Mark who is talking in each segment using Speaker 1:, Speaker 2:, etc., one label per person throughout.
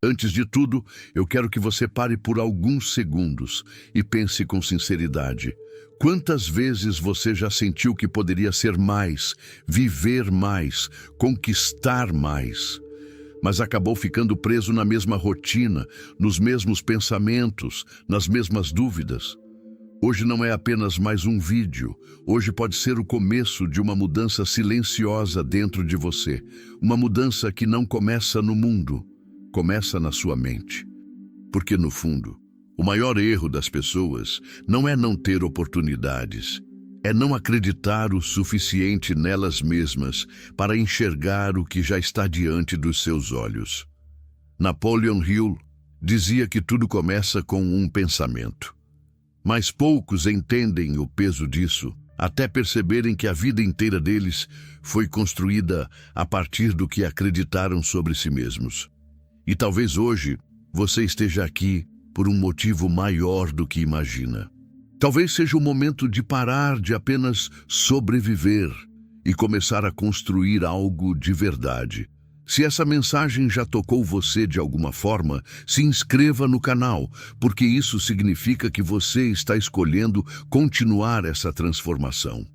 Speaker 1: Antes de tudo, eu quero que você pare por alguns segundos e pense com sinceridade. Quantas vezes você já sentiu que poderia ser mais, viver mais, conquistar mais, mas acabou ficando preso na mesma rotina, nos mesmos pensamentos, nas mesmas dúvidas? Hoje não é apenas mais um vídeo. Hoje pode ser o começo de uma mudança silenciosa dentro de você. Uma mudança que não começa no mundo, começa na sua mente. Porque, no fundo, o maior erro das pessoas não é não ter oportunidades, é não acreditar o suficiente nelas mesmas para enxergar o que já está diante dos seus olhos. Napoleon Hill dizia que tudo começa com um pensamento. Mas poucos entendem o peso disso, até perceberem que a vida inteira deles foi construída a partir do que acreditaram sobre si mesmos. E talvez hoje você esteja aqui por um motivo maior do que imagina. Talvez seja o momento de parar de apenas sobreviver e começar a construir algo de verdade. Se essa mensagem já tocou você de alguma forma, se inscreva no canal, porque isso significa que você está escolhendo continuar essa transformação.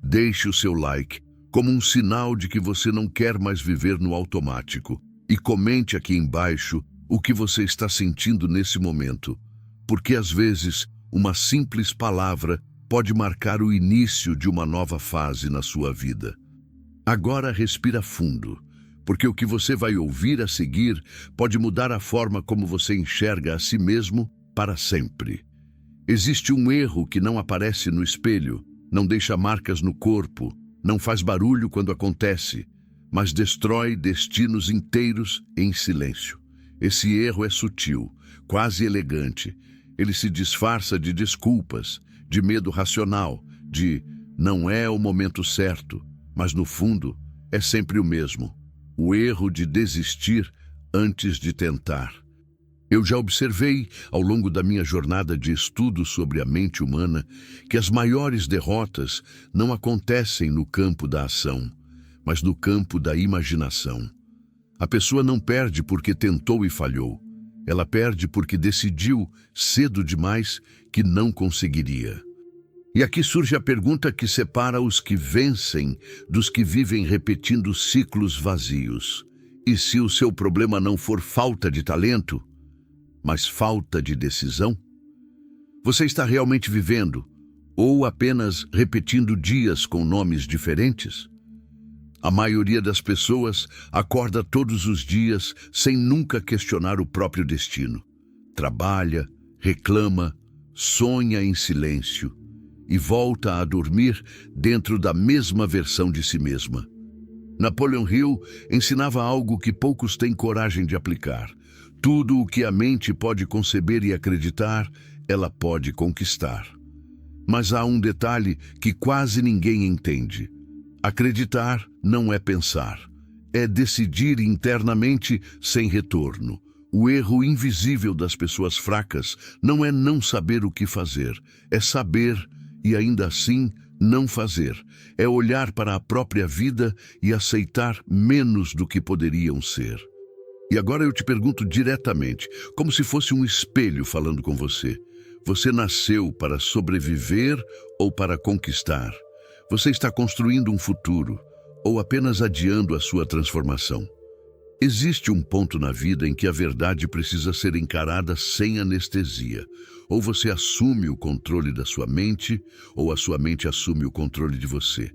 Speaker 1: Deixe o seu like como um sinal de que você não quer mais viver no automático e comente aqui embaixo o que você está sentindo nesse momento, porque às vezes uma simples palavra pode marcar o início de uma nova fase na sua vida. Agora respira fundo, porque o que você vai ouvir a seguir pode mudar a forma como você enxerga a si mesmo para sempre. Existe um erro que não aparece no espelho, não deixa marcas no corpo, não faz barulho quando acontece, mas destrói destinos inteiros em silêncio. Esse erro é sutil, quase elegante. Ele se disfarça de desculpas, de medo racional, de não é o momento certo, mas no fundo é sempre o mesmo. O erro de desistir antes de tentar. Eu já observei, ao longo da minha jornada de estudo sobre a mente humana, que as maiores derrotas não acontecem no campo da ação, mas no campo da imaginação. A pessoa não perde porque tentou e falhou. Ela perde porque decidiu, cedo demais, que não conseguiria. E aqui surge a pergunta que separa os que vencem dos que vivem repetindo ciclos vazios. E se o seu problema não for falta de talento, mas falta de decisão? Você está realmente vivendo, ou apenas repetindo dias com nomes diferentes? A maioria das pessoas acorda todos os dias sem nunca questionar o próprio destino. Trabalha, reclama, sonha em silêncio e volta a dormir dentro da mesma versão de si mesma. Napoleon Hill ensinava algo que poucos têm coragem de aplicar. Tudo o que a mente pode conceber e acreditar, ela pode conquistar. Mas há um detalhe que quase ninguém entende. Acreditar não é pensar. É decidir internamente sem retorno. O erro invisível das pessoas fracas não é não saber o que fazer. É saber e ainda assim não fazer. É olhar para a própria vida e aceitar menos do que poderiam ser. E agora eu te pergunto diretamente, como se fosse um espelho falando com você. Você nasceu para sobreviver ou para conquistar? Você está construindo um futuro ou apenas adiando a sua transformação? Existe um ponto na vida em que a verdade precisa ser encarada sem anestesia. Ou você assume o controle da sua mente, ou a sua mente assume o controle de você.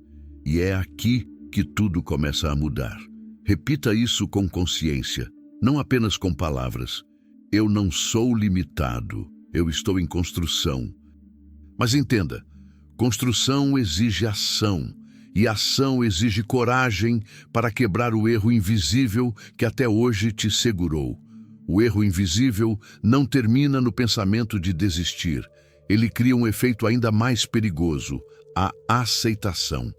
Speaker 1: E é aqui que tudo começa a mudar. Repita isso com consciência, não apenas com palavras. Eu não sou limitado, eu estou em construção. Mas entenda, construção exige ação. E ação exige coragem para quebrar o erro invisível que até hoje te segurou. O erro invisível não termina no pensamento de desistir. Ele cria um efeito ainda mais perigoso, a aceitação.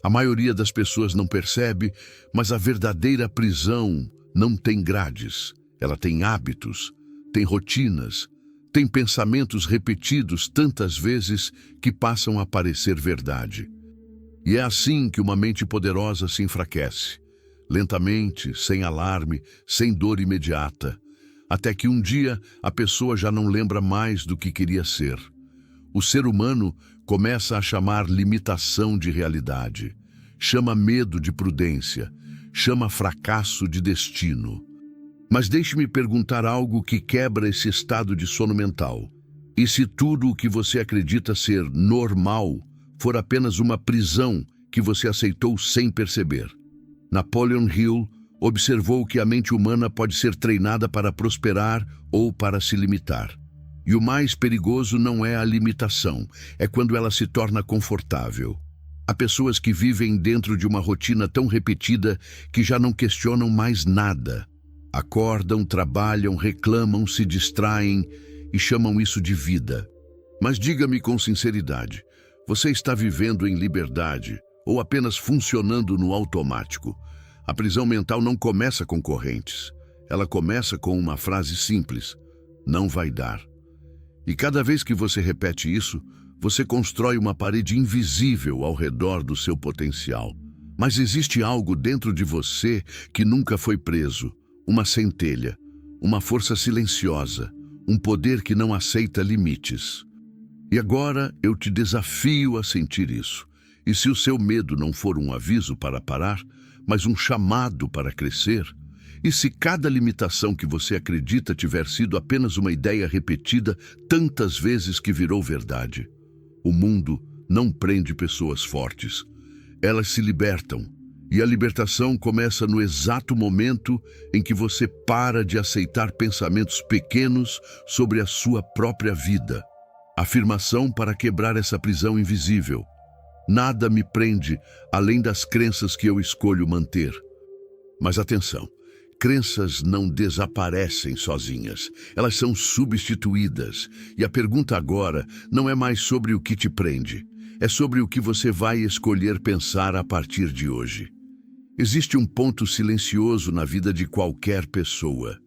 Speaker 1: A maioria das pessoas não percebe, mas a verdadeira prisão não tem grades. Ela tem hábitos, tem rotinas, tem pensamentos repetidos tantas vezes que passam a parecer verdade. E é assim que uma mente poderosa se enfraquece, lentamente, sem alarme, sem dor imediata. até que um dia a pessoa já não lembra mais do que queria ser. O ser humano começa a chamar limitação de realidade, chama medo de prudência, chama fracasso de destino. Mas deixe-me perguntar algo que quebra esse estado de sono mental. E se tudo o que você acredita ser normal for apenas uma prisão que você aceitou sem perceber? Napoleon Hill observou que a mente humana pode ser treinada para prosperar ou para se limitar. E o mais perigoso não é a limitação, é quando ela se torna confortável. Há pessoas que vivem dentro de uma rotina tão repetida que já não questionam mais nada. Acordam, trabalham, reclamam, se distraem e chamam isso de vida. Mas diga-me com sinceridade, você está vivendo em liberdade ou apenas funcionando no automático? A prisão mental não começa com correntes. Ela começa com uma frase simples: não vai dar. E cada vez que você repete isso, você constrói uma parede invisível ao redor do seu potencial. Mas existe algo dentro de você que nunca foi preso, uma centelha, uma força silenciosa, um poder que não aceita limites. E agora eu te desafio a sentir isso. E se o seu medo não for um aviso para parar, mas um chamado para crescer? E se cada limitação que você acredita tiver sido apenas uma ideia repetida tantas vezes que virou verdade? O mundo não prende pessoas fortes. Elas se libertam. E a libertação começa no exato momento em que você para de aceitar pensamentos pequenos sobre a sua própria vida. Afirmação para quebrar essa prisão invisível. Nada me prende além das crenças que eu escolho manter. Mas atenção, crenças não desaparecem sozinhas. Elas são substituídas. E a pergunta agora não é mais sobre o que te prende. É sobre o que você vai escolher pensar a partir de hoje. Existe um ponto silencioso na vida de qualquer pessoa.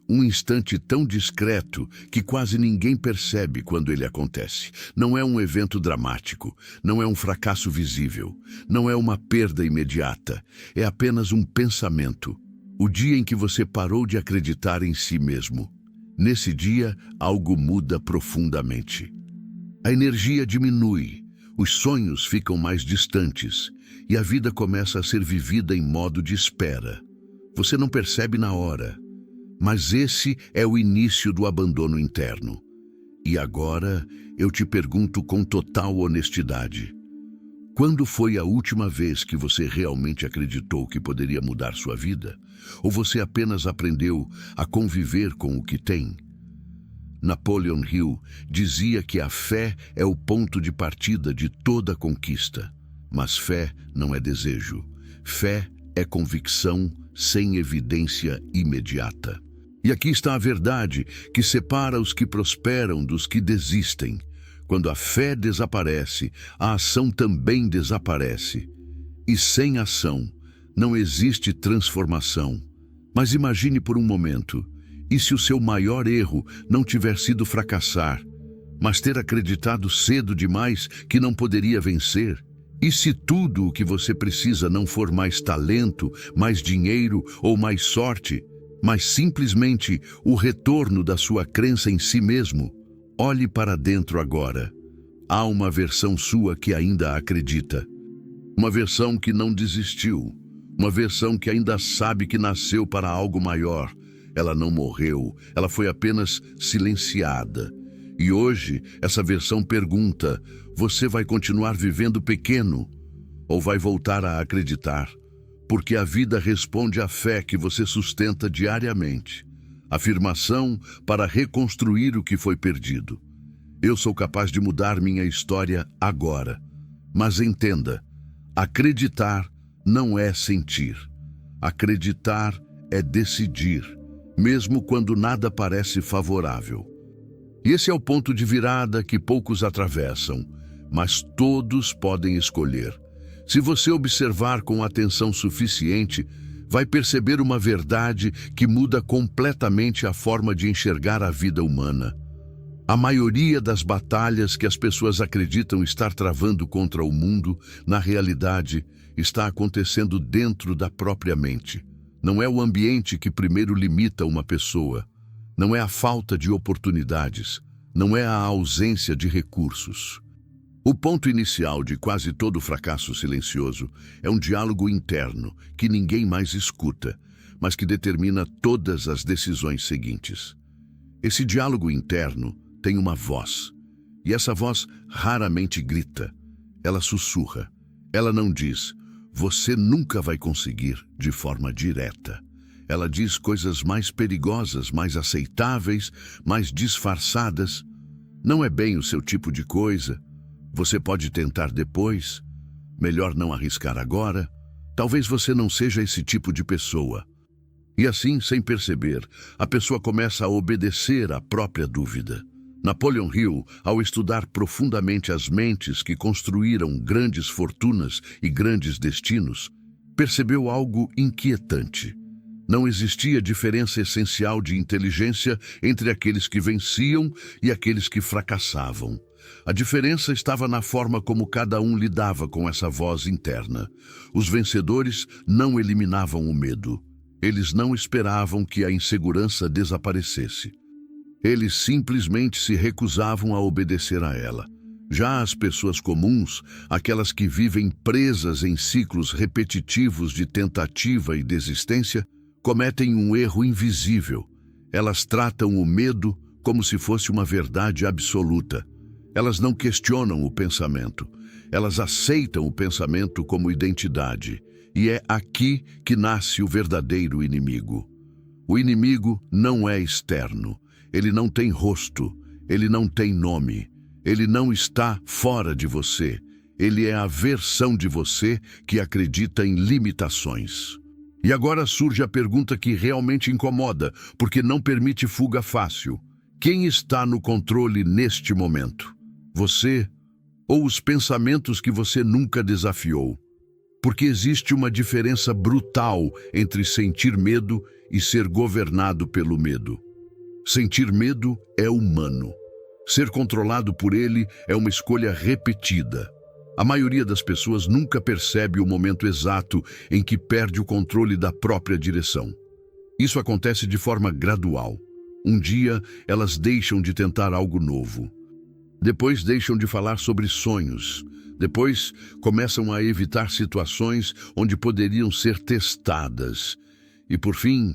Speaker 1: Um instante tão discreto que quase ninguém percebe quando ele acontece. Não é um evento dramático, não é um fracasso visível, não é uma perda imediata. É apenas um pensamento. O dia em que você parou de acreditar em si mesmo. Nesse dia, algo muda profundamente. A energia diminui, os sonhos ficam mais distantes e a vida começa a ser vivida em modo de espera. Você não percebe na hora, mas esse é o início do abandono interno. E agora eu te pergunto com total honestidade: quando foi a última vez que você realmente acreditou que poderia mudar sua vida? Ou você apenas aprendeu a conviver com o que tem? Napoleon Hill dizia que a fé é o ponto de partida de toda conquista. Mas fé não é desejo. Fé é convicção sem evidência imediata. E aqui está a verdade que separa os que prosperam dos que desistem. Quando a fé desaparece, a ação também desaparece. E sem ação, não existe transformação. Mas imagine por um momento, e se o seu maior erro não tiver sido fracassar, mas ter acreditado cedo demais que não poderia vencer? E se tudo o que você precisa não for mais talento, mais dinheiro ou mais sorte, mas simplesmente o retorno da sua crença em si mesmo? Olhe para dentro agora. Há uma versão sua que ainda acredita. Uma versão que não desistiu. Uma versão que ainda sabe que nasceu para algo maior. Ela não morreu, ela foi apenas silenciada. E hoje, essa versão pergunta: você vai continuar vivendo pequeno? Ou vai voltar a acreditar? Porque a vida responde à fé que você sustenta diariamente. Afirmação para reconstruir o que foi perdido. Eu sou capaz de mudar minha história agora. Mas entenda, acreditar não é sentir. Acreditar é decidir, mesmo quando nada parece favorável. E esse é o ponto de virada que poucos atravessam, mas todos podem escolher. Se você observar com atenção suficiente, vai perceber uma verdade que muda completamente a forma de enxergar a vida humana. A maioria das batalhas que as pessoas acreditam estar travando contra o mundo, na realidade, está acontecendo dentro da própria mente. Não é o ambiente que primeiro limita uma pessoa. não é a falta de oportunidades, não é a ausência de recursos. O ponto inicial de quase todo fracasso silencioso é um diálogo interno que ninguém mais escuta, mas que determina todas as decisões seguintes. Esse diálogo interno tem uma voz, e essa voz raramente grita. Ela sussurra. Ela não diz, você nunca vai conseguir, de forma direta. Ela diz coisas mais perigosas, mais aceitáveis, mais disfarçadas. Não é bem o seu tipo de coisa. Você pode tentar depois. Melhor não arriscar agora. Talvez você não seja esse tipo de pessoa. E assim, sem perceber, a pessoa começa a obedecer à própria dúvida. Napoleon Hill, ao estudar profundamente as mentes que construíram grandes fortunas e grandes destinos, percebeu algo inquietante. Não existia diferença essencial de inteligência entre aqueles que venciam e aqueles que fracassavam. A diferença estava na forma como cada um lidava com essa voz interna. Os vencedores não eliminavam o medo. Eles não esperavam que a insegurança desaparecesse. Eles simplesmente se recusavam a obedecer a ela. Já as pessoas comuns, aquelas que vivem presas em ciclos repetitivos de tentativa e desistência, cometem um erro invisível. Elas tratam o medo como se fosse uma verdade absoluta. Elas não questionam o pensamento. Elas aceitam o pensamento como identidade. E é aqui que nasce o verdadeiro inimigo. O inimigo não é externo. Ele não tem rosto. Ele não tem nome. Ele não está fora de você. Ele é a versão de você que acredita em limitações. E agora surge a pergunta que realmente incomoda, porque não permite fuga fácil. Quem está no controle neste momento? Você ou os pensamentos que você nunca desafiou? Porque existe uma diferença brutal entre sentir medo e ser governado pelo medo. Sentir medo é humano. Ser controlado por ele é uma escolha repetida. A maioria das pessoas nunca percebe o momento exato em que perde o controle da própria direção. Isso acontece de forma gradual. Um dia, elas deixam de tentar algo novo. Depois deixam de falar sobre sonhos. Depois, começam a evitar situações onde poderiam ser testadas. E, por fim,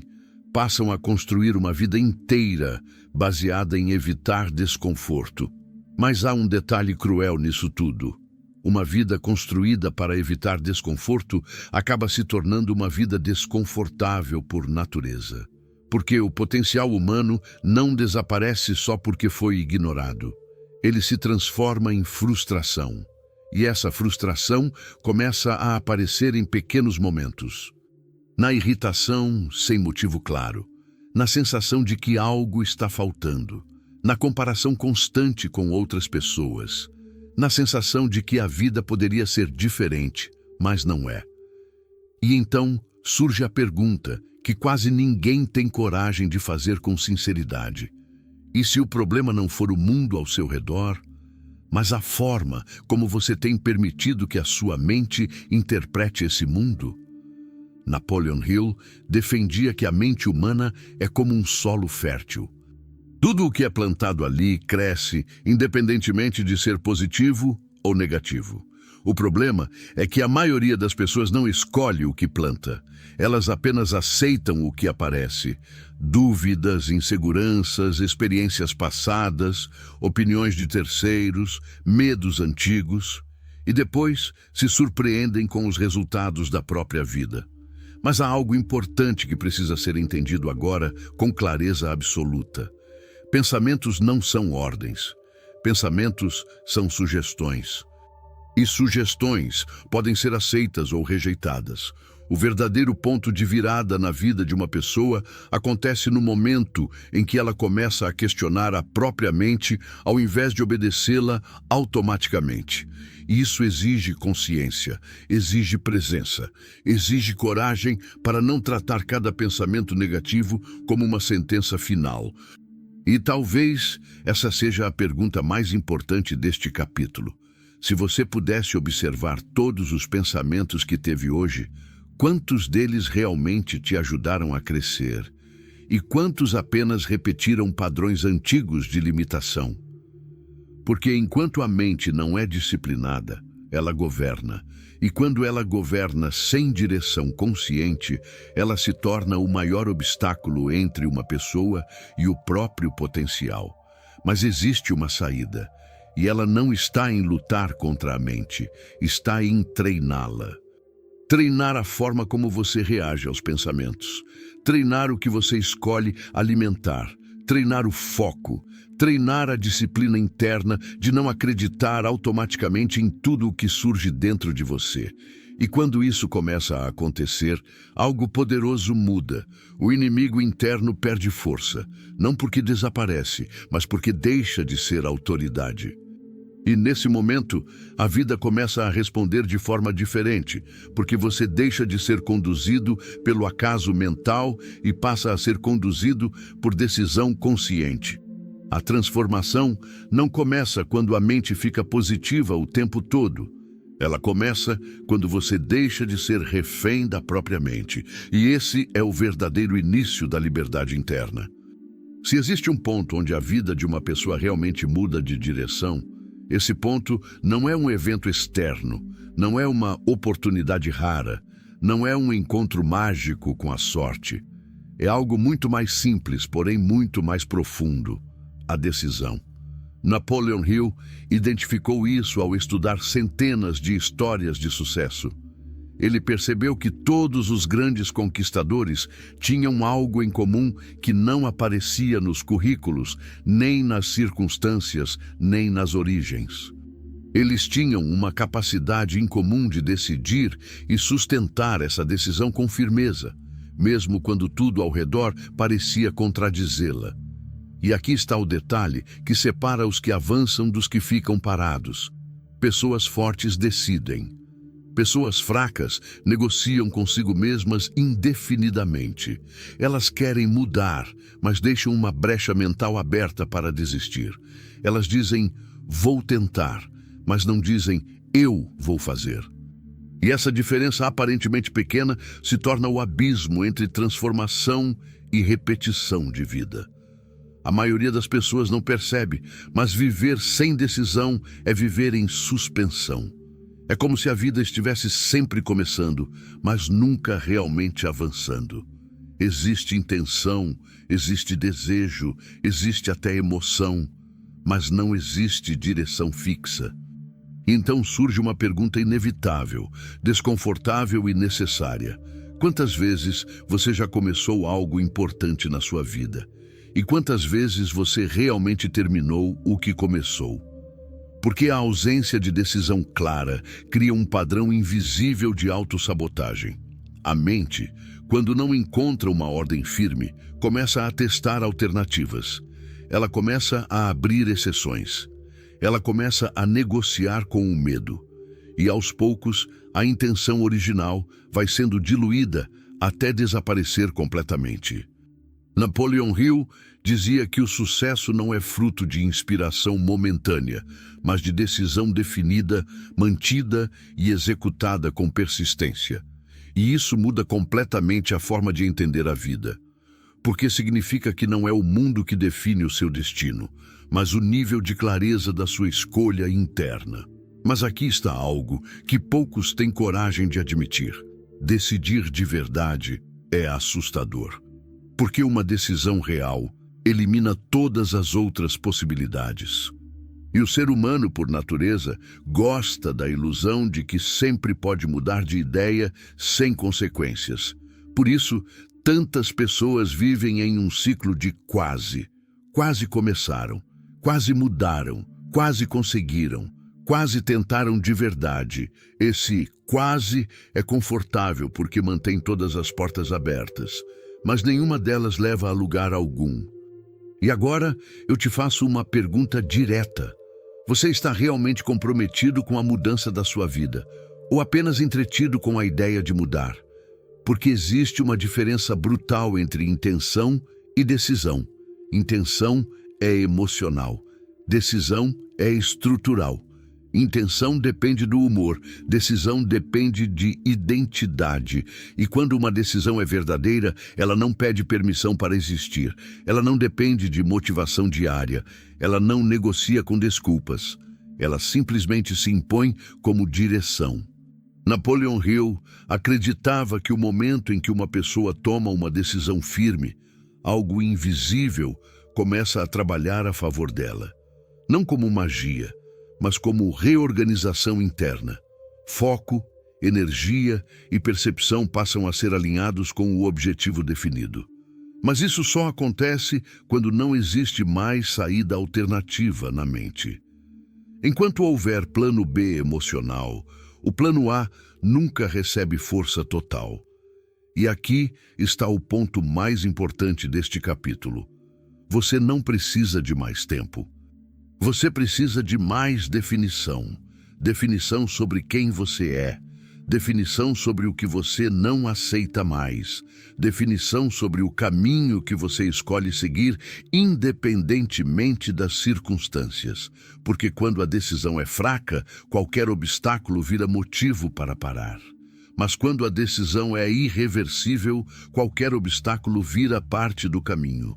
Speaker 1: passam a construir uma vida inteira baseada em evitar desconforto. Mas há um detalhe cruel nisso tudo. Uma vida construída para evitar desconforto acaba se tornando uma vida desconfortável por natureza. Porque o potencial humano não desaparece só porque foi ignorado. Ele se transforma em frustração. E essa frustração começa a aparecer em pequenos momentos. Na irritação sem motivo claro, na sensação de que algo está faltando, na comparação constante com outras pessoas, na sensação de que a vida poderia ser diferente, mas não é. E então surge a pergunta que quase ninguém tem coragem de fazer com sinceridade. E se o problema não for o mundo ao seu redor, mas a forma como você tem permitido que a sua mente interprete esse mundo? Napoleon Hill defendia que a mente humana é como um solo fértil. Tudo o que é plantado ali cresce, independentemente de ser positivo ou negativo. O problema é que a maioria das pessoas não escolhe o que planta. Elas apenas aceitam o que aparece. Dúvidas, inseguranças, experiências passadas, opiniões de terceiros, medos antigos. E depois se surpreendem com os resultados da própria vida. Mas há algo importante que precisa ser entendido agora com clareza absoluta. Pensamentos não são ordens. Pensamentos são sugestões. E sugestões podem ser aceitas ou rejeitadas. O verdadeiro ponto de virada na vida de uma pessoa acontece no momento em que ela começa a questionar a própria mente ao invés de obedecê-la automaticamente. Isso exige consciência, exige presença, exige coragem para não tratar cada pensamento negativo como uma sentença final. E talvez essa seja a pergunta mais importante deste capítulo. Se você pudesse observar todos os pensamentos que teve hoje, quantos deles realmente te ajudaram a crescer? e quantos apenas repetiram padrões antigos de limitação. Porque enquanto a mente não é disciplinada, ela governa. E quando ela governa sem direção consciente, ela se torna o maior obstáculo entre uma pessoa e o próprio potencial. Mas existe uma saída, e ela não está em lutar contra a mente, está em treiná-la. Treinar a forma como você reage aos pensamentos. Treinar o que você escolhe alimentar. Treinar o foco. Treinar a disciplina interna de não acreditar automaticamente em tudo o que surge dentro de você. E quando isso começa a acontecer, algo poderoso muda. O inimigo interno perde força, não porque desaparece, mas porque deixa de ser autoridade. E nesse momento, a vida começa a responder de forma diferente, porque você deixa de ser conduzido pelo acaso mental e passa a ser conduzido por decisão consciente. A transformação não começa quando a mente fica positiva o tempo todo. Ela começa quando você deixa de ser refém da própria mente. E esse é o verdadeiro início da liberdade interna. Se existe um ponto onde a vida de uma pessoa realmente muda de direção, esse ponto não é um evento externo, não é uma oportunidade rara, não é um encontro mágico com a sorte. É algo muito mais simples, porém muito mais profundo: a decisão. Napoleon Hill identificou isso ao estudar centenas de histórias de sucesso. Ele percebeu que todos os grandes conquistadores tinham algo em comum que não aparecia nos currículos, nem nas circunstâncias, nem nas origens. Eles tinham uma capacidade incomum de decidir e sustentar essa decisão com firmeza, mesmo quando tudo ao redor parecia contradizê-la. E aqui está o detalhe que separa os que avançam dos que ficam parados. Pessoas fortes decidem. Pessoas fracas negociam consigo mesmas indefinidamente. Elas querem mudar, mas deixam uma brecha mental aberta para desistir. Elas dizem, vou tentar, mas não dizem, eu vou fazer. E essa diferença aparentemente pequena se torna o abismo entre transformação e repetição de vida. A maioria das pessoas não percebe, mas viver sem decisão é viver em suspensão. É como se a vida estivesse sempre começando, mas nunca realmente avançando. Existe intenção, existe desejo, existe até emoção, mas não existe direção fixa. Então surge uma pergunta inevitável, desconfortável e necessária. Quantas vezes você já começou algo importante na sua vida? E quantas vezes você realmente terminou o que começou? Porque a ausência de decisão clara cria um padrão invisível de autossabotagem. A mente, quando não encontra uma ordem firme, começa a testar alternativas. Ela começa a abrir exceções. Ela começa a negociar com o medo. E aos poucos, a intenção original vai sendo diluída até desaparecer completamente. Napoleon Hill dizia que o sucesso não é fruto de inspiração momentânea, mas de decisão definida, mantida e executada com persistência. E isso muda completamente a forma de entender a vida. Porque significa que não é o mundo que define o seu destino, mas o nível de clareza da sua escolha interna. Mas aqui está algo que poucos têm coragem de admitir. Decidir de verdade é assustador. Porque uma decisão real elimina todas as outras possibilidades. E o ser humano, por natureza, gosta da ilusão de que sempre pode mudar de ideia sem consequências. Por isso, tantas pessoas vivem em um ciclo de quase. Quase começaram, quase mudaram, quase conseguiram, quase tentaram de verdade. Esse quase é confortável porque mantém todas as portas abertas, mas nenhuma delas leva a lugar algum. E agora eu te faço uma pergunta direta. Você está realmente comprometido com a mudança da sua vida, ou apenas entretido com a ideia de mudar? Porque existe uma diferença brutal entre intenção e decisão. Intenção é emocional, decisão é estrutural. Intenção depende do humor, decisão depende de identidade. E quando uma decisão é verdadeira, ela não pede permissão para existir. Ela não depende de motivação diária. Ela não negocia com desculpas. Ela simplesmente se impõe como direção. Napoleon Hill acreditava que o momento em que uma pessoa toma uma decisão firme, algo invisível começa a trabalhar a favor dela. Não como magia, mas como reorganização interna. Foco, energia e percepção passam a ser alinhados com o objetivo definido. Mas isso só acontece quando não existe mais saída alternativa na mente. Enquanto houver plano B emocional, o plano A nunca recebe força total. E aqui está o ponto mais importante deste capítulo. Você não precisa de mais tempo. Você precisa de mais definição. Definição sobre quem você é. Definição sobre o que você não aceita mais. Definição sobre o caminho que você escolhe seguir, independentemente das circunstâncias. Porque quando a decisão é fraca, qualquer obstáculo vira motivo para parar. Mas quando a decisão é irreversível, qualquer obstáculo vira parte do caminho.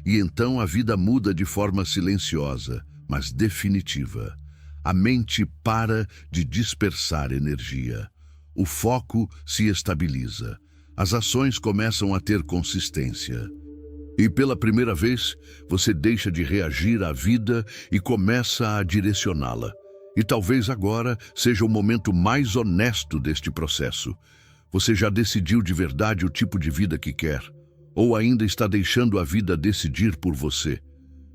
Speaker 1: E então a vida muda de forma silenciosa, mas definitiva. A mente para de dispersar energia. O foco se estabiliza. As ações começam a ter consistência. E pela primeira vez, você deixa de reagir à vida e começa a direcioná-la. E talvez agora seja o momento mais honesto deste processo. Você já decidiu de verdade o tipo de vida que quer? Ou ainda está deixando a vida decidir por você?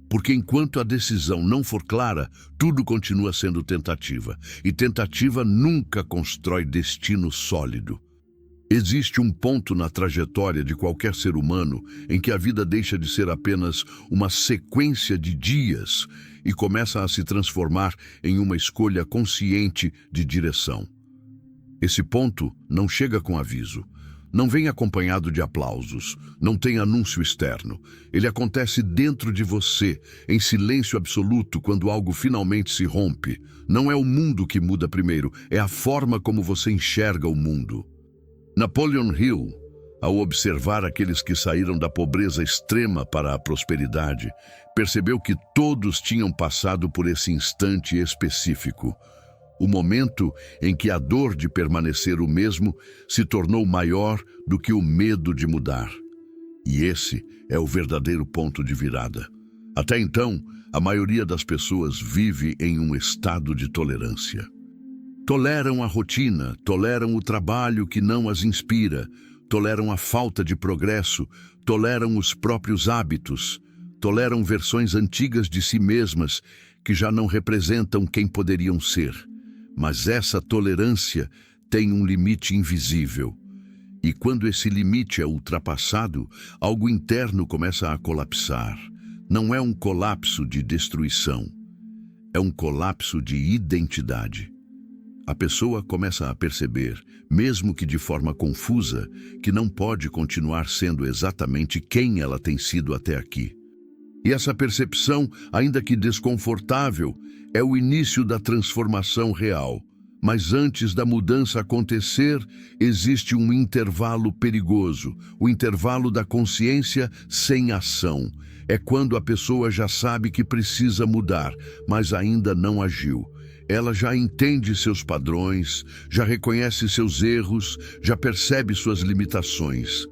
Speaker 1: Porque enquanto a decisão não for clara, tudo continua sendo tentativa. E tentativa nunca constrói destino sólido. Existe um ponto na trajetória de qualquer ser humano em que a vida deixa de ser apenas uma sequência de dias e começa a se transformar em uma escolha consciente de direção. Esse ponto não chega com aviso. Não vem acompanhado de aplausos, não tem anúncio externo. Ele acontece dentro de você, em silêncio absoluto, quando algo finalmente se rompe. Não é o mundo que muda primeiro, é a forma como você enxerga o mundo. Napoleon Hill, ao observar aqueles que saíram da pobreza extrema para a prosperidade, percebeu que todos tinham passado por esse instante específico. O momento em que a dor de permanecer o mesmo se tornou maior do que o medo de mudar. E esse é o verdadeiro ponto de virada. Até então, a maioria das pessoas vive em um estado de tolerância. Toleram a rotina, toleram o trabalho que não as inspira, toleram a falta de progresso, toleram os próprios hábitos, toleram versões antigas de si mesmas que já não representam quem poderiam ser. Mas essa tolerância tem um limite invisível. E quando esse limite é ultrapassado, algo interno começa a colapsar. Não é um colapso de destruição, é um colapso de identidade. A pessoa começa a perceber, mesmo que de forma confusa, que não pode continuar sendo exatamente quem ela tem sido até aqui. E essa percepção, ainda que desconfortável, é o início da transformação real. Mas antes da mudança acontecer, existe um intervalo perigoso, o intervalo da consciência sem ação. É quando a pessoa já sabe que precisa mudar, mas ainda não agiu. Ela já entende seus padrões, já reconhece seus erros, já percebe suas limitações,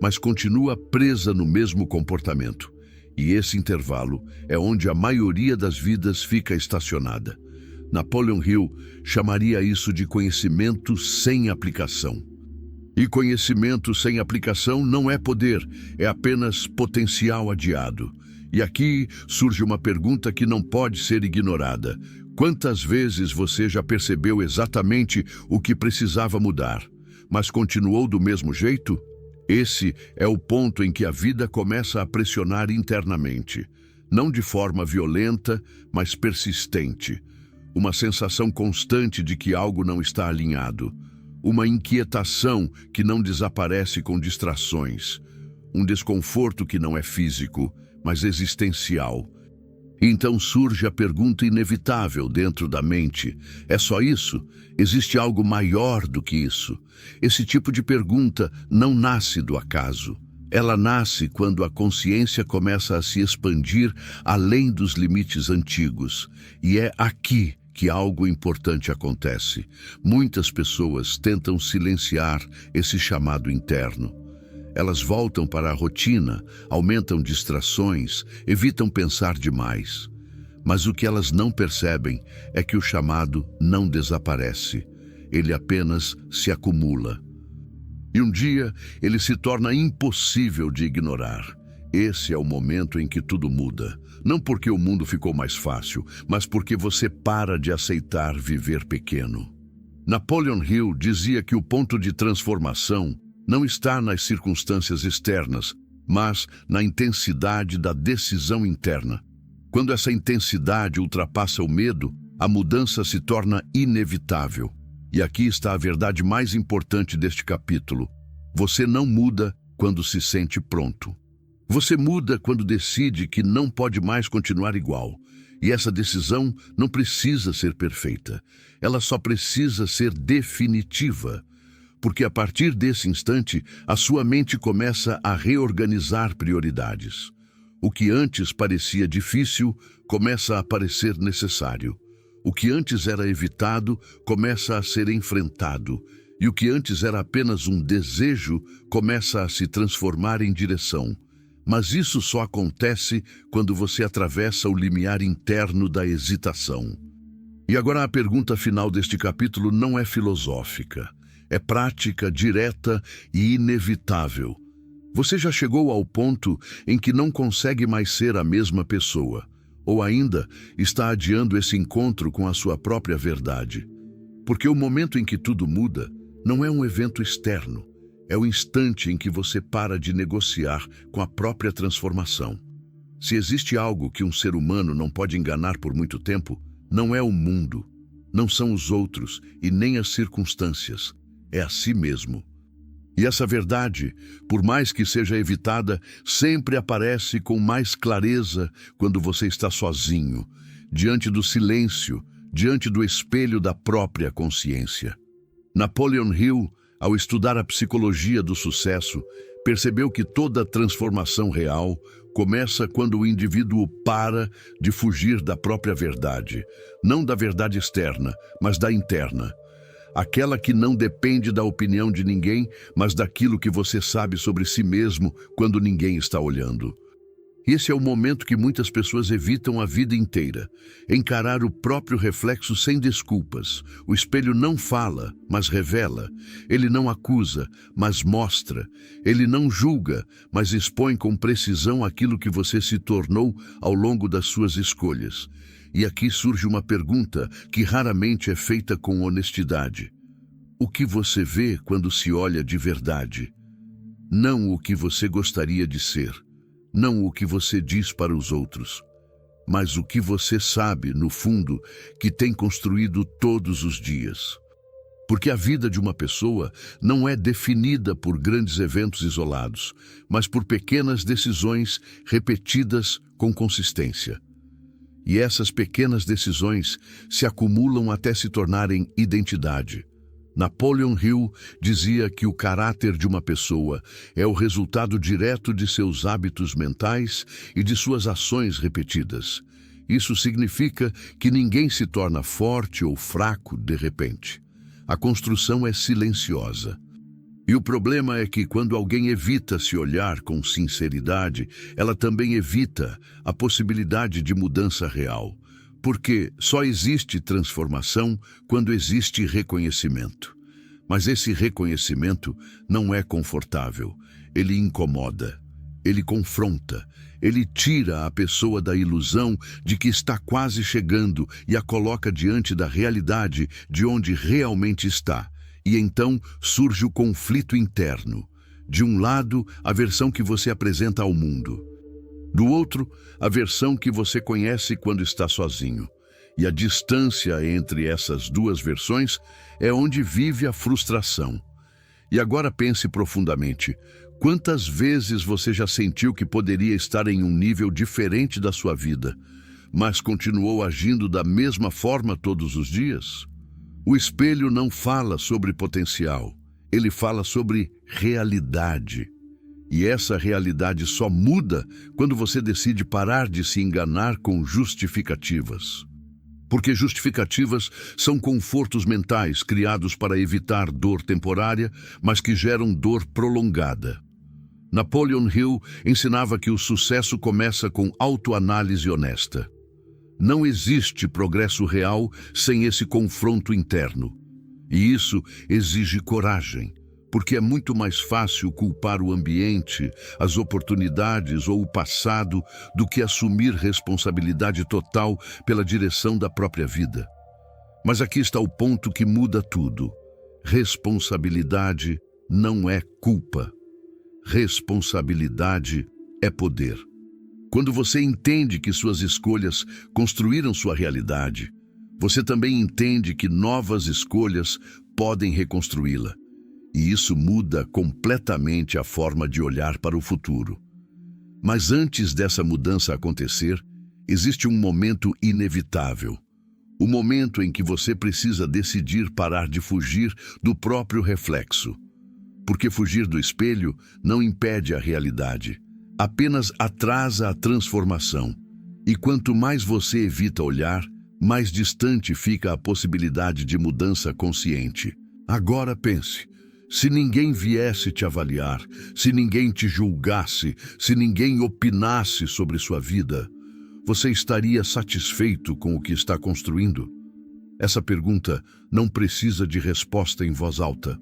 Speaker 1: mas continua presa no mesmo comportamento. E esse intervalo é onde a maioria das vidas fica estacionada. Napoleon Hill chamaria isso de conhecimento sem aplicação. E conhecimento sem aplicação não é poder, é apenas potencial adiado. E aqui surge uma pergunta que não pode ser ignorada. Quantas vezes você já percebeu exatamente o que precisava mudar, mas continuou do mesmo jeito? Esse é o ponto em que a vida começa a pressionar internamente, não de forma violenta, mas persistente. Uma sensação constante de que algo não está alinhado, uma inquietação que não desaparece com distrações, um desconforto que não é físico, mas existencial. E então surge a pergunta inevitável dentro da mente: é só isso? Existe algo maior do que isso? Esse tipo de pergunta não nasce do acaso. Ela nasce quando a consciência começa a se expandir além dos limites antigos. E é aqui que algo importante acontece. Muitas pessoas tentam silenciar esse chamado interno. Elas voltam para a rotina, aumentam distrações, evitam pensar demais. Mas o que elas não percebem é que o chamado não desaparece. Ele apenas se acumula. E um dia ele se torna impossível de ignorar. Esse é o momento em que tudo muda. Não porque o mundo ficou mais fácil, mas porque você para de aceitar viver pequeno. Napoleon Hill dizia que o ponto de transformação não está nas circunstâncias externas, mas na intensidade da decisão interna. Quando essa intensidade ultrapassa o medo, a mudança se torna inevitável. E aqui está a verdade mais importante deste capítulo. Você não muda quando se sente pronto. Você muda quando decide que não pode mais continuar igual. E essa decisão não precisa ser perfeita. Ela só precisa ser definitiva. Porque a partir desse instante, a sua mente começa a reorganizar prioridades. O que antes parecia difícil começa a parecer necessário. O que antes era evitado começa a ser enfrentado. E o que antes era apenas um desejo começa a se transformar em direção. Mas isso só acontece quando você atravessa o limiar interno da hesitação. E agora a pergunta final deste capítulo não é filosófica. É prática, direta e inevitável. Você já chegou ao ponto em que não consegue mais ser a mesma pessoa, ou ainda está adiando esse encontro com a sua própria verdade. Porque o momento em que tudo muda não é um evento externo, é o instante em que você para de negociar com a própria transformação. Se existe algo que um ser humano não pode enganar por muito tempo, não é o mundo, não são os outros e nem as circunstâncias. É a si mesmo. E essa verdade, por mais que seja evitada, sempre aparece com mais clareza quando você está sozinho, diante do silêncio, diante do espelho da própria consciência. Napoleon Hill, ao estudar a psicologia do sucesso, percebeu que toda transformação real começa quando o indivíduo para de fugir da própria verdade, não da verdade externa, mas da interna. Aquela que não depende da opinião de ninguém, mas daquilo que você sabe sobre si mesmo quando ninguém está olhando. Esse é o momento que muitas pessoas evitam a vida inteira. Encarar o próprio reflexo sem desculpas. O espelho não fala, mas revela. Ele não acusa, mas mostra. Ele não julga, mas expõe com precisão aquilo que você se tornou ao longo das suas escolhas. E aqui surge uma pergunta que raramente é feita com honestidade. O que você vê quando se olha de verdade? Não o que você gostaria de ser, não o que você diz para os outros, mas o que você sabe, no fundo, que tem construído todos os dias. Porque a vida de uma pessoa não é definida por grandes eventos isolados, mas por pequenas decisões repetidas com consistência. E essas pequenas decisões se acumulam até se tornarem identidade. Napoleon Hill dizia que o caráter de uma pessoa é o resultado direto de seus hábitos mentais e de suas ações repetidas. Isso significa que ninguém se torna forte ou fraco de repente. A construção é silenciosa. E o problema é que quando alguém evita se olhar com sinceridade, ela também evita a possibilidade de mudança real. Porque só existe transformação quando existe reconhecimento. Mas esse reconhecimento não é confortável. Ele incomoda, ele confronta, ele tira a pessoa da ilusão de que está quase chegando e a coloca diante da realidade de onde realmente está. E então surge o conflito interno. De um lado, a versão que você apresenta ao mundo. Do outro, a versão que você conhece quando está sozinho. E a distância entre essas duas versões é onde vive a frustração. E agora pense profundamente. Quantas vezes você já sentiu que poderia estar em um nível diferente da sua vida, mas continuou agindo da mesma forma todos os dias? O espelho não fala sobre potencial, ele fala sobre realidade. E essa realidade só muda quando você decide parar de se enganar com justificativas. Porque justificativas são confortos mentais criados para evitar dor temporária, mas que geram dor prolongada. Napoleon Hill ensinava que o sucesso começa com autoanálise honesta. Não existe progresso real sem esse confronto interno. E isso exige coragem, porque é muito mais fácil culpar o ambiente, as oportunidades ou o passado do que assumir responsabilidade total pela direção da própria vida. Mas aqui está o ponto que muda tudo. Responsabilidade não é culpa. Responsabilidade é poder. Quando você entende que suas escolhas construíram sua realidade, você também entende que novas escolhas podem reconstruí-la. E isso muda completamente a forma de olhar para o futuro. Mas antes dessa mudança acontecer, existe um momento inevitável. O momento em que você precisa decidir parar de fugir do próprio reflexo. Porque fugir do espelho não impede a realidade, apenas atrasa a transformação. E quanto mais você evita olhar, mais distante fica a possibilidade de mudança consciente. Agora pense. Se ninguém viesse te avaliar, se ninguém te julgasse, se ninguém opinasse sobre sua vida, você estaria satisfeito com o que está construindo? Essa pergunta não precisa de resposta em voz alta.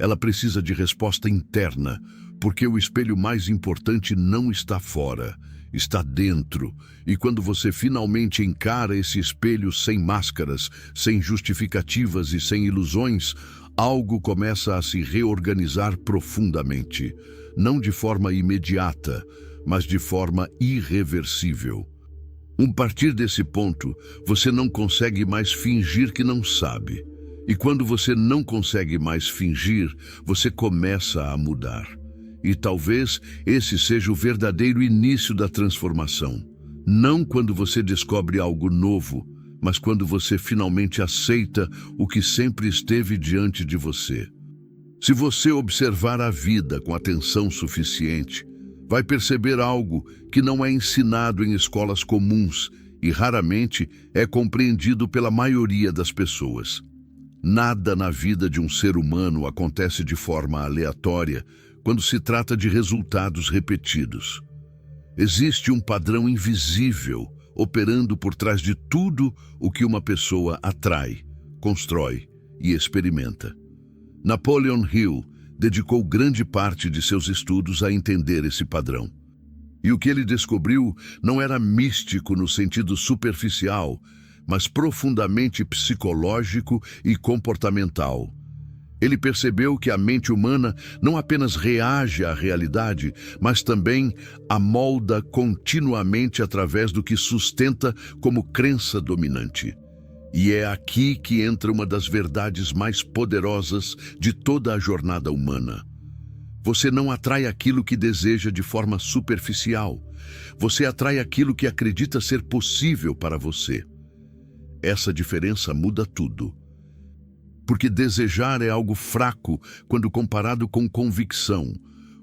Speaker 1: Ela precisa de resposta interna, porque o espelho mais importante não está fora, está dentro. E quando você finalmente encara esse espelho sem máscaras, sem justificativas e sem ilusões, algo começa a se reorganizar profundamente, não de forma imediata, mas de forma irreversível. A partir desse ponto, você não consegue mais fingir que não sabe. E quando você não consegue mais fingir, você começa a mudar. E talvez esse seja o verdadeiro início da transformação. Não quando você descobre algo novo, mas quando você finalmente aceita o que sempre esteve diante de você. Se você observar a vida com atenção suficiente, vai perceber algo que não é ensinado em escolas comuns e raramente é compreendido pela maioria das pessoas. Nada na vida de um ser humano acontece de forma aleatória quando se trata de resultados repetidos. Existe um padrão invisível operando por trás de tudo o que uma pessoa atrai, constrói e experimenta. Napoleon Hill dedicou grande parte de seus estudos a entender esse padrão. E o que ele descobriu não era místico no sentido superficial, mas profundamente psicológico e comportamental. Ele percebeu que a mente humana não apenas reage à realidade, mas também a molda continuamente através do que sustenta como crença dominante. E é aqui que entra uma das verdades mais poderosas de toda a jornada humana. Você não atrai aquilo que deseja de forma superficial. Você atrai aquilo que acredita ser possível para você. Essa diferença muda tudo. Porque desejar é algo fraco quando comparado com convicção.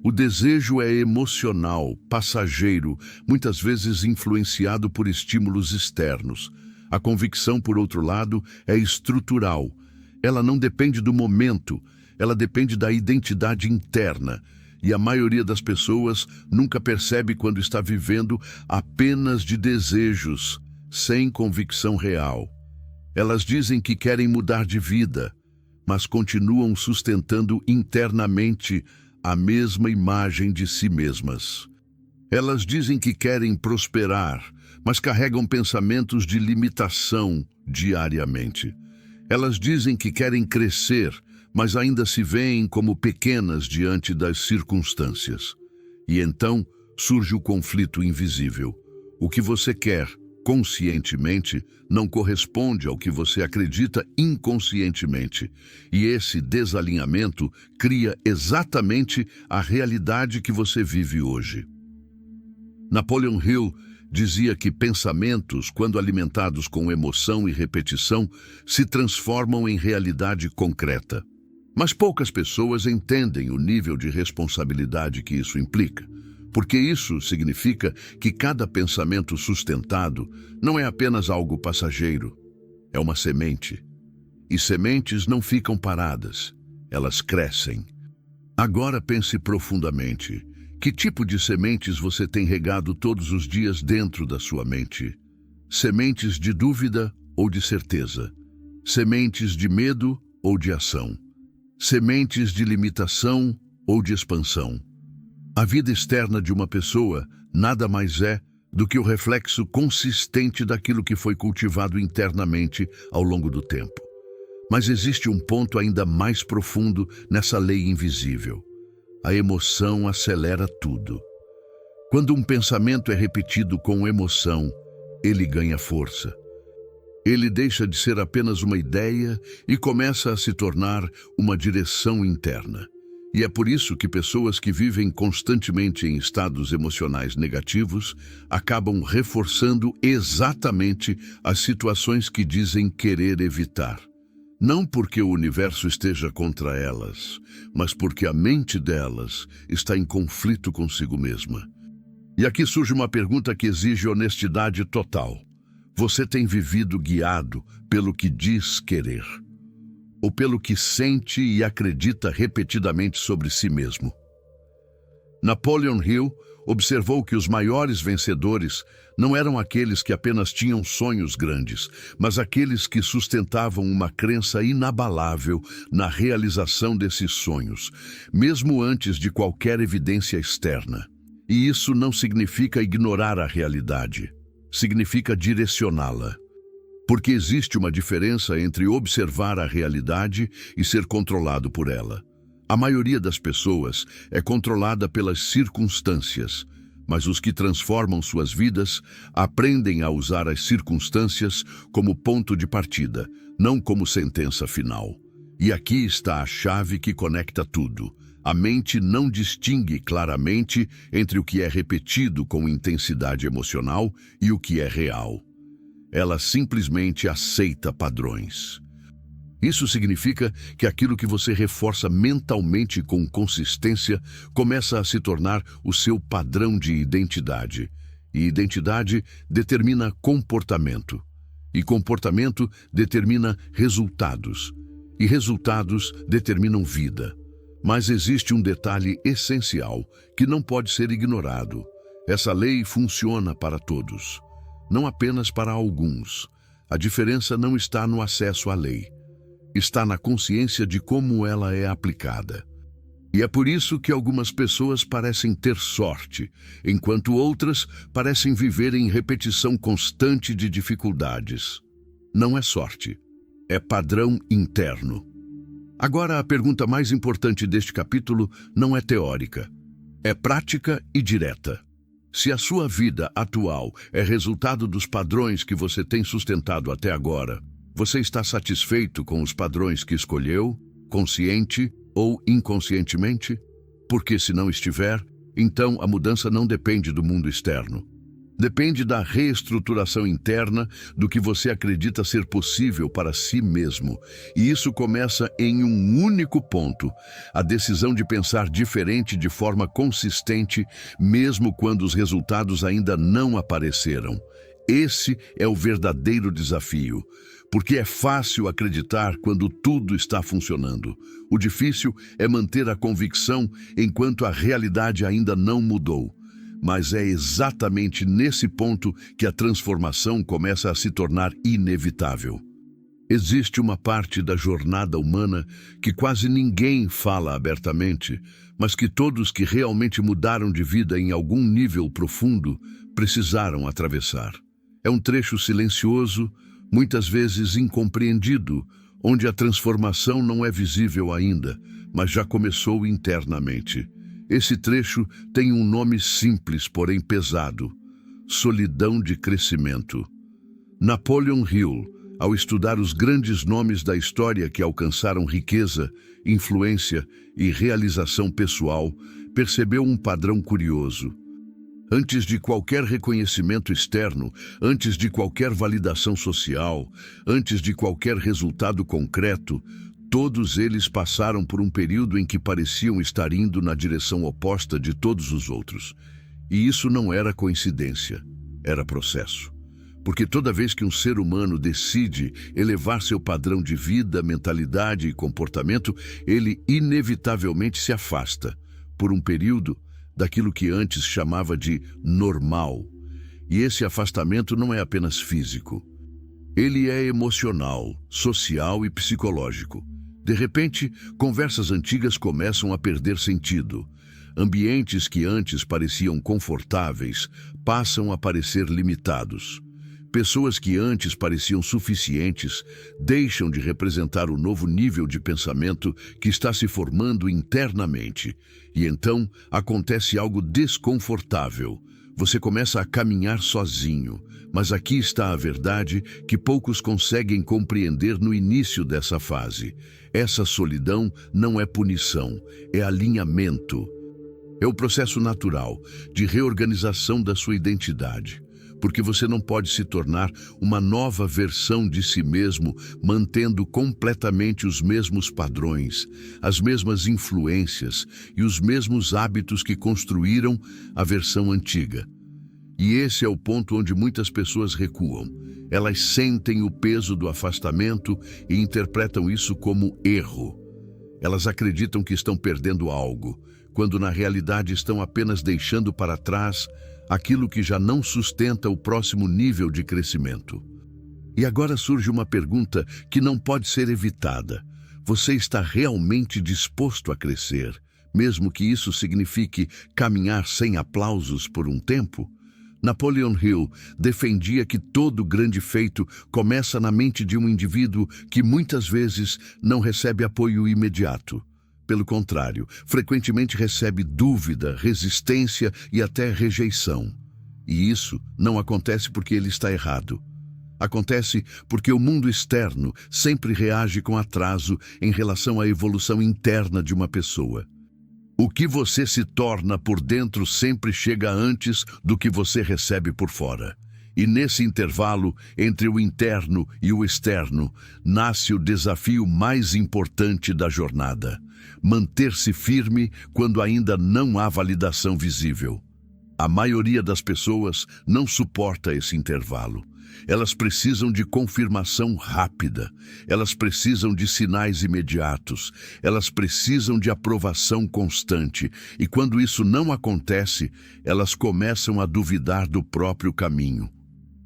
Speaker 1: O desejo é emocional, passageiro, muitas vezes influenciado por estímulos externos. A convicção, por outro lado, é estrutural. Ela não depende do momento, ela depende da identidade interna. E a maioria das pessoas nunca percebe quando está vivendo apenas de desejos, sem convicção real. Elas dizem que querem mudar de vida, mas continuam sustentando internamente a mesma imagem de si mesmas. Elas dizem que querem prosperar, mas carregam pensamentos de limitação diariamente. Elas dizem que querem crescer, mas ainda se veem como pequenas diante das circunstâncias. E então surge o conflito invisível. O que você quer conscientemente não corresponde ao que você acredita inconscientemente. E esse desalinhamento cria exatamente a realidade que você vive hoje. Napoleon Hill dizia que pensamentos, quando alimentados com emoção e repetição, se transformam em realidade concreta. Mas poucas pessoas entendem o nível de responsabilidade que isso implica, porque isso significa que cada pensamento sustentado não é apenas algo passageiro, é uma semente. E sementes não ficam paradas, elas crescem. Agora pense profundamente. Que tipo de sementes você tem regado todos os dias dentro da sua mente? Sementes de dúvida ou de certeza? Sementes de medo ou de ação? Sementes de limitação ou de expansão? A vida externa de uma pessoa nada mais é do que o reflexo consistente daquilo que foi cultivado internamente ao longo do tempo. Mas existe um ponto ainda mais profundo nessa lei invisível. A emoção acelera tudo. Quando um pensamento é repetido com emoção, ele ganha força. Ele deixa de ser apenas uma ideia e começa a se tornar uma direção interna. E é por isso que pessoas que vivem constantemente em estados emocionais negativos acabam reforçando exatamente as situações que dizem querer evitar. Não porque o universo esteja contra elas, mas porque a mente delas está em conflito consigo mesma. E aqui surge uma pergunta que exige honestidade total. Você tem vivido guiado pelo que diz querer? Ou pelo que sente e acredita repetidamente sobre si mesmo? Napoleon Hill observou que os maiores vencedores não eram aqueles que apenas tinham sonhos grandes, mas aqueles que sustentavam uma crença inabalável na realização desses sonhos, mesmo antes de qualquer evidência externa. E isso não significa ignorar a realidade, significa direcioná-la. Porque existe uma diferença entre observar a realidade e ser controlado por ela. A maioria das pessoas é controlada pelas circunstâncias, mas os que transformam suas vidas aprendem a usar as circunstâncias como ponto de partida, não como sentença final. E aqui está a chave que conecta tudo. A mente não distingue claramente entre o que é repetido com intensidade emocional e o que é real. Ela simplesmente aceita padrões. Isso significa que aquilo que você reforça mentalmente com consistência começa a se tornar o seu padrão de identidade. E identidade determina comportamento. E comportamento determina resultados. E resultados determinam vida. Mas existe um detalhe essencial que não pode ser ignorado. Essa lei funciona para todos, não apenas para alguns. A diferença não está no acesso à lei. Está na consciência de como ela é aplicada. E é por isso que algumas pessoas parecem ter sorte, enquanto outras parecem viver em repetição constante de dificuldades. Não é sorte, é padrão interno. Agora, a pergunta mais importante deste capítulo não é teórica, é prática e direta. Se a sua vida atual é resultado dos padrões que você tem sustentado até agora, você está satisfeito com os padrões que escolheu, consciente ou inconscientemente? Porque se não estiver, então a mudança não depende do mundo externo. Depende da reestruturação interna do que você acredita ser possível para si mesmo. E isso começa em um único ponto: a decisão de pensar diferente de forma consistente, mesmo quando os resultados ainda não apareceram. Esse é o verdadeiro desafio. Porque é fácil acreditar quando tudo está funcionando. O difícil é manter a convicção enquanto a realidade ainda não mudou. Mas é exatamente nesse ponto que a transformação começa a se tornar inevitável. Existe uma parte da jornada humana que quase ninguém fala abertamente, mas que todos que realmente mudaram de vida em algum nível profundo precisaram atravessar. É um trecho silencioso, muitas vezes incompreendido, onde a transformação não é visível ainda, mas já começou internamente. Esse trecho tem um nome simples, porém pesado: solidão de crescimento. Napoleon Hill, ao estudar os grandes nomes da história que alcançaram riqueza, influência e realização pessoal, percebeu um padrão curioso. Antes de qualquer reconhecimento externo, antes de qualquer validação social, antes de qualquer resultado concreto, todos eles passaram por um período em que pareciam estar indo na direção oposta de todos os outros. E isso não era coincidência, era processo. Porque toda vez que um ser humano decide elevar seu padrão de vida, mentalidade e comportamento, ele inevitavelmente se afasta, por um período, daquilo que antes chamava de normal. E esse afastamento não é apenas físico. Ele é emocional, social e psicológico. De repente, conversas antigas começam a perder sentido. Ambientes que antes pareciam confortáveis passam a parecer limitados. Pessoas que antes pareciam suficientes deixam de representar o novo nível de pensamento que está se formando internamente. E então acontece algo desconfortável. Você começa a caminhar sozinho. Mas aqui está a verdade que poucos conseguem compreender no início dessa fase. Essa solidão não é punição, é alinhamento. É o processo natural de reorganização da sua identidade. Porque você não pode se tornar uma nova versão de si mesmo, mantendo completamente os mesmos padrões, as mesmas influências e os mesmos hábitos que construíram a versão antiga. E esse é o ponto onde muitas pessoas recuam. Elas sentem o peso do afastamento e interpretam isso como erro. Elas acreditam que estão perdendo algo, quando na realidade estão apenas deixando para trás aquilo que já não sustenta o próximo nível de crescimento. E agora surge uma pergunta que não pode ser evitada. Você está realmente disposto a crescer, mesmo que isso signifique caminhar sem aplausos por um tempo? Napoleon Hill defendia que todo grande feito começa na mente de um indivíduo que muitas vezes não recebe apoio imediato. Pelo contrário, frequentemente recebe dúvida, resistência e até rejeição. E isso não acontece porque ele está errado. Acontece porque o mundo externo sempre reage com atraso em relação à evolução interna de uma pessoa. O que você se torna por dentro sempre chega antes do que você recebe por fora. E nesse intervalo, entre o interno e o externo, nasce o desafio mais importante da jornada: manter-se firme quando ainda não há validação visível. A maioria das pessoas não suporta esse intervalo. Elas precisam de confirmação rápida, elas precisam de sinais imediatos, elas precisam de aprovação constante, e quando isso não acontece, elas começam a duvidar do próprio caminho.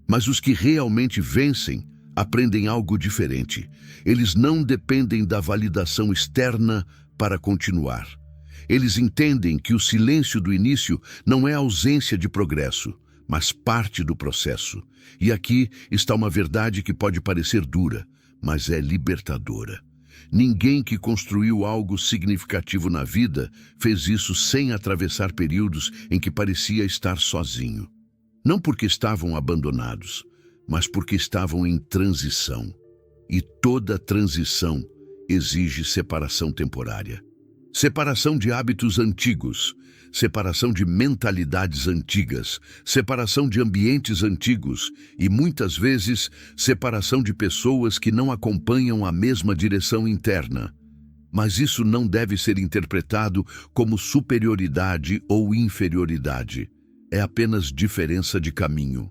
Speaker 1: Mas os que realmente vencem aprendem algo diferente. Eles não dependem da validação externa para continuar. Eles entendem que o silêncio do início não é ausência de progresso, mas parte do processo. E aqui está uma verdade que pode parecer dura, mas é libertadora. Ninguém que construiu algo significativo na vida fez isso sem atravessar períodos em que parecia estar sozinho. Não porque estavam abandonados, mas porque estavam em transição. E toda transição exige separação temporária. Separação de hábitos antigos, separação de mentalidades antigas, separação de ambientes antigos e, muitas vezes, separação de pessoas que não acompanham a mesma direção interna. Mas isso não deve ser interpretado como superioridade ou inferioridade. É apenas diferença de caminho.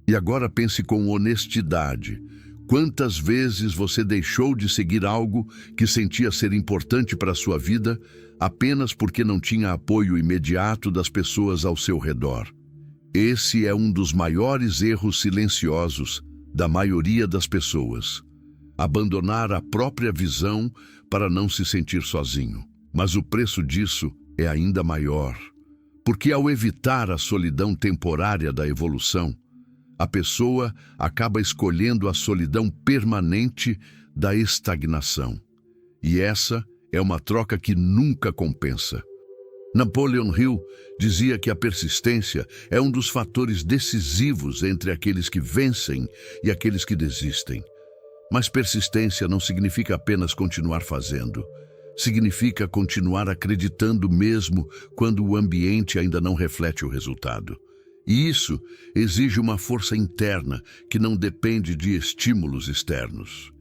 Speaker 1: E agora pense com honestidade. Quantas vezes você deixou de seguir algo que sentia ser importante para a sua vida apenas porque não tinha apoio imediato das pessoas ao seu redor? Esse é um dos maiores erros silenciosos da maioria das pessoas. Abandonar a própria visão para não se sentir sozinho. Mas o preço disso é ainda maior. Porque ao evitar a solidão temporária da evolução, a pessoa acaba escolhendo a solidão permanente da estagnação. E essa é uma troca que nunca compensa. Napoleon Hill dizia que a persistência é um dos fatores decisivos entre aqueles que vencem e aqueles que desistem. Mas persistência não significa apenas continuar fazendo. Significa continuar acreditando mesmo quando o ambiente ainda não reflete o resultado. E isso exige uma força interna que não depende de estímulos externos.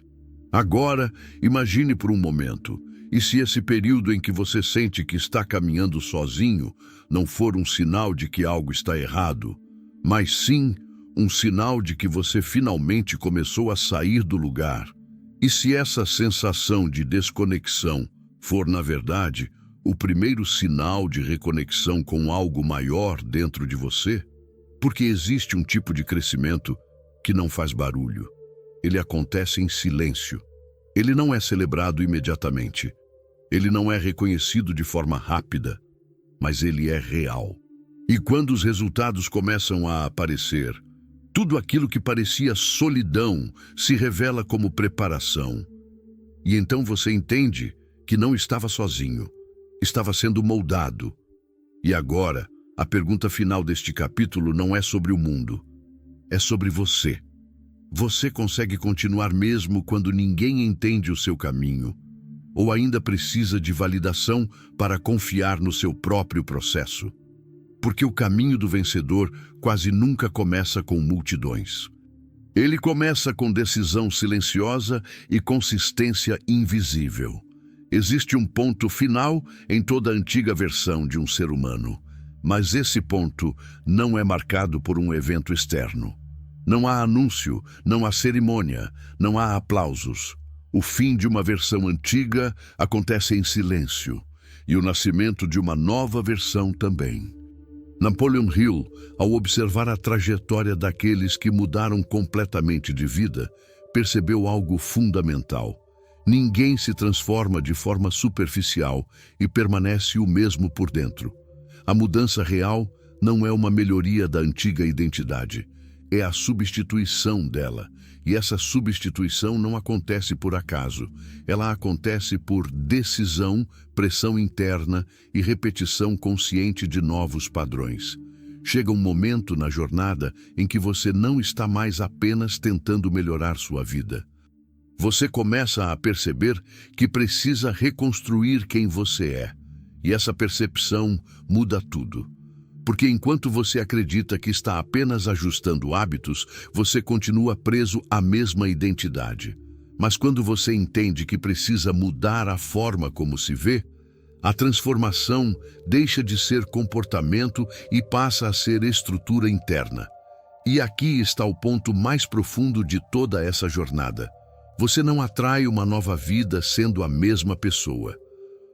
Speaker 1: Agora, imagine por um momento, e se esse período em que você sente que está caminhando sozinho não for um sinal de que algo está errado, mas sim um sinal de que você finalmente começou a sair do lugar? E se essa sensação de desconexão for, na verdade, o primeiro sinal de reconexão com algo maior dentro de você? Porque existe um tipo de crescimento que não faz barulho. Ele acontece em silêncio. Ele não é celebrado imediatamente. Ele não é reconhecido de forma rápida, mas ele é real. E quando os resultados começam a aparecer, tudo aquilo que parecia solidão se revela como preparação. E então você entende que não estava sozinho, estava sendo moldado. E agora, a pergunta final deste capítulo não é sobre o mundo, é sobre você. Você consegue continuar mesmo quando ninguém entende o seu caminho? Ou ainda precisa de validação para confiar no seu próprio processo? Porque o caminho do vencedor quase nunca começa com multidões. Ele começa com decisão silenciosa e consistência invisível. Existe um ponto final em toda a antiga versão de um ser humano, mas esse ponto não é marcado por um evento externo. Não há anúncio, não há cerimônia, não há aplausos. O fim de uma versão antiga acontece em silêncio, e o nascimento de uma nova versão também. Napoleon Hill, ao observar a trajetória daqueles que mudaram completamente de vida, percebeu algo fundamental. Ninguém se transforma de forma superficial e permanece o mesmo por dentro. A mudança real não é uma melhoria da antiga identidade, é a substituição dela. E essa substituição não acontece por acaso. Ela acontece por decisão, pressão interna e repetição consciente de novos padrões. Chega um momento na jornada em que você não está mais apenas tentando melhorar sua vida. Você começa a perceber que precisa reconstruir quem você é. E essa percepção muda tudo. Porque enquanto você acredita que está apenas ajustando hábitos, você continua preso à mesma identidade. Mas quando você entende que precisa mudar a forma como se vê, a transformação deixa de ser comportamento e passa a ser estrutura interna. E aqui está o ponto mais profundo de toda essa jornada. Você não atrai uma nova vida sendo a mesma pessoa.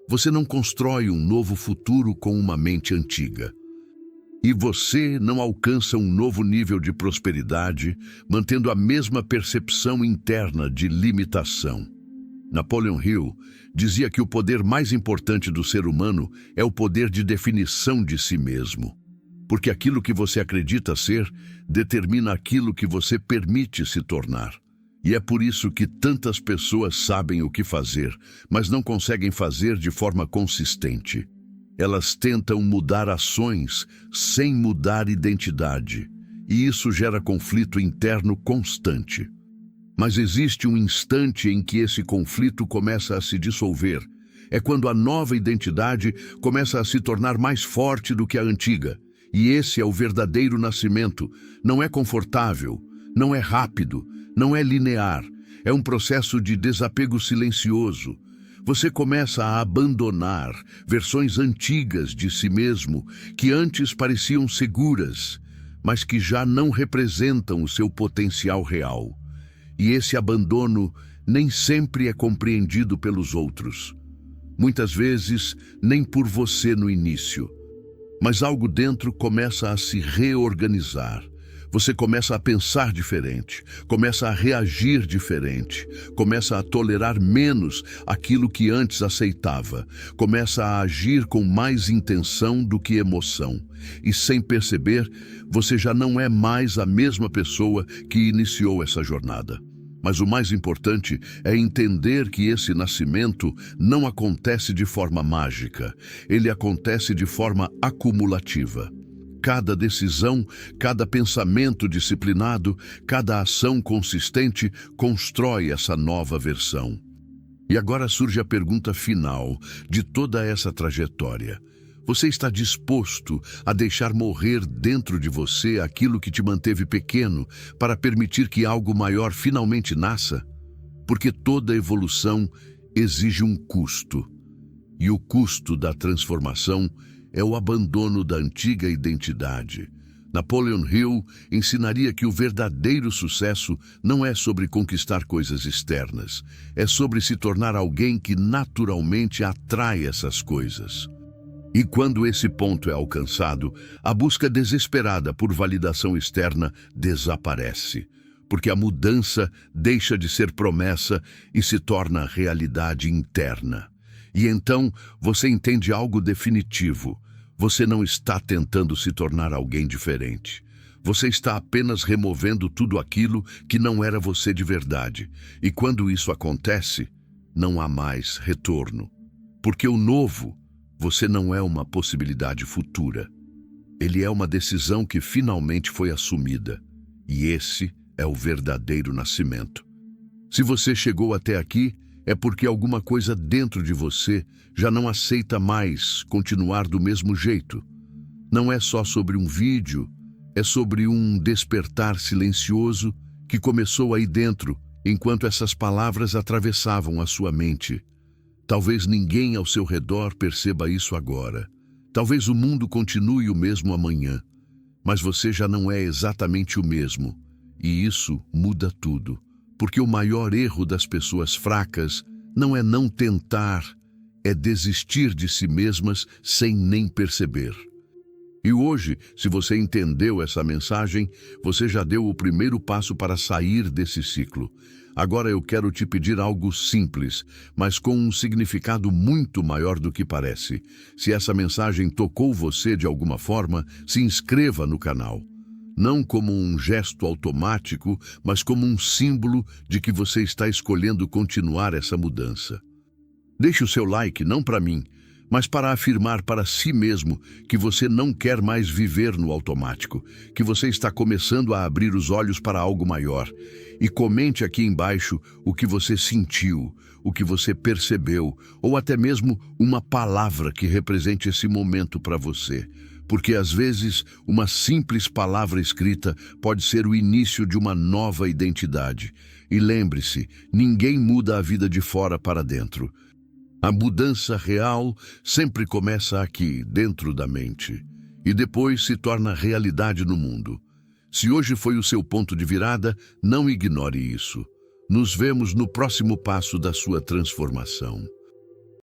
Speaker 1: Você não constrói um novo futuro com uma mente antiga. E você não alcança um novo nível de prosperidade mantendo a mesma percepção interna de limitação. Napoleon Hill dizia que o poder mais importante do ser humano é o poder de definição de si mesmo. Porque aquilo que você acredita ser determina aquilo que você permite se tornar. E é por isso que tantas pessoas sabem o que fazer, mas não conseguem fazer de forma consistente. Elas tentam mudar ações sem mudar identidade, e isso gera conflito interno constante. Mas existe um instante em que esse conflito começa a se dissolver. É quando a nova identidade começa a se tornar mais forte do que a antiga. E esse é o verdadeiro nascimento. Não é confortável, não é rápido, não é linear. É um processo de desapego silencioso. Você começa a abandonar versões antigas de si mesmo que antes pareciam seguras, mas que já não representam o seu potencial real. E esse abandono nem sempre é compreendido pelos outros. Muitas vezes, nem por você no início. Mas algo dentro começa a se reorganizar. Você começa a pensar diferente, começa a reagir diferente, começa a tolerar menos aquilo que antes aceitava, começa a agir com mais intenção do que emoção. E sem perceber, você já não é mais a mesma pessoa que iniciou essa jornada. Mas o mais importante é entender que esse nascimento não acontece de forma mágica, ele acontece de forma acumulativa. Cada decisão, cada pensamento disciplinado, cada ação consistente constrói essa nova versão. E agora surge a pergunta final de toda essa trajetória. Você está disposto a deixar morrer dentro de você aquilo que te manteve pequeno para permitir que algo maior finalmente nasça? Porque toda evolução exige um custo. E o custo da transformação é o abandono da antiga identidade. Napoleon Hill ensinaria que o verdadeiro sucesso não é sobre conquistar coisas externas, é sobre se tornar alguém que naturalmente atrai essas coisas. E quando esse ponto é alcançado, a busca desesperada por validação externa desaparece, porque a mudança deixa de ser promessa e se torna realidade interna. E então você entende algo definitivo. Você não está tentando se tornar alguém diferente. Você está apenas removendo tudo aquilo que não era você de verdade. E quando isso acontece, não há mais retorno. Porque o novo, você não é uma possibilidade futura. Ele é uma decisão que finalmente foi assumida. E esse é o verdadeiro nascimento. Se você chegou até aqui, é porque alguma coisa dentro de você já não aceita mais continuar do mesmo jeito. Não é só sobre um vídeo, é sobre um despertar silencioso que começou aí dentro, enquanto essas palavras atravessavam a sua mente. Talvez ninguém ao seu redor perceba isso agora. Talvez o mundo continue o mesmo amanhã, mas você já não é exatamente o mesmo. E isso muda tudo. Porque o maior erro das pessoas fracas não é não tentar, é desistir de si mesmas sem nem perceber. E hoje, se você entendeu essa mensagem, você já deu o primeiro passo para sair desse ciclo. Agora eu quero te pedir algo simples, mas com um significado muito maior do que parece. Se essa mensagem tocou você de alguma forma, se inscreva no canal. Não como um gesto automático, mas como um símbolo de que você está escolhendo continuar essa mudança. Deixe o seu like não para mim, mas para afirmar para si mesmo que você não quer mais viver no automático, que você está começando a abrir os olhos para algo maior. E comente aqui embaixo o que você sentiu, o que você percebeu, ou até mesmo uma palavra que represente esse momento para você. Porque às vezes uma simples palavra escrita pode ser o início de uma nova identidade. E lembre-se, ninguém muda a vida de fora para dentro. A mudança real sempre começa aqui, dentro da mente, e depois se torna realidade no mundo. Se hoje foi o seu ponto de virada, não ignore isso. Nos vemos no próximo passo da sua transformação.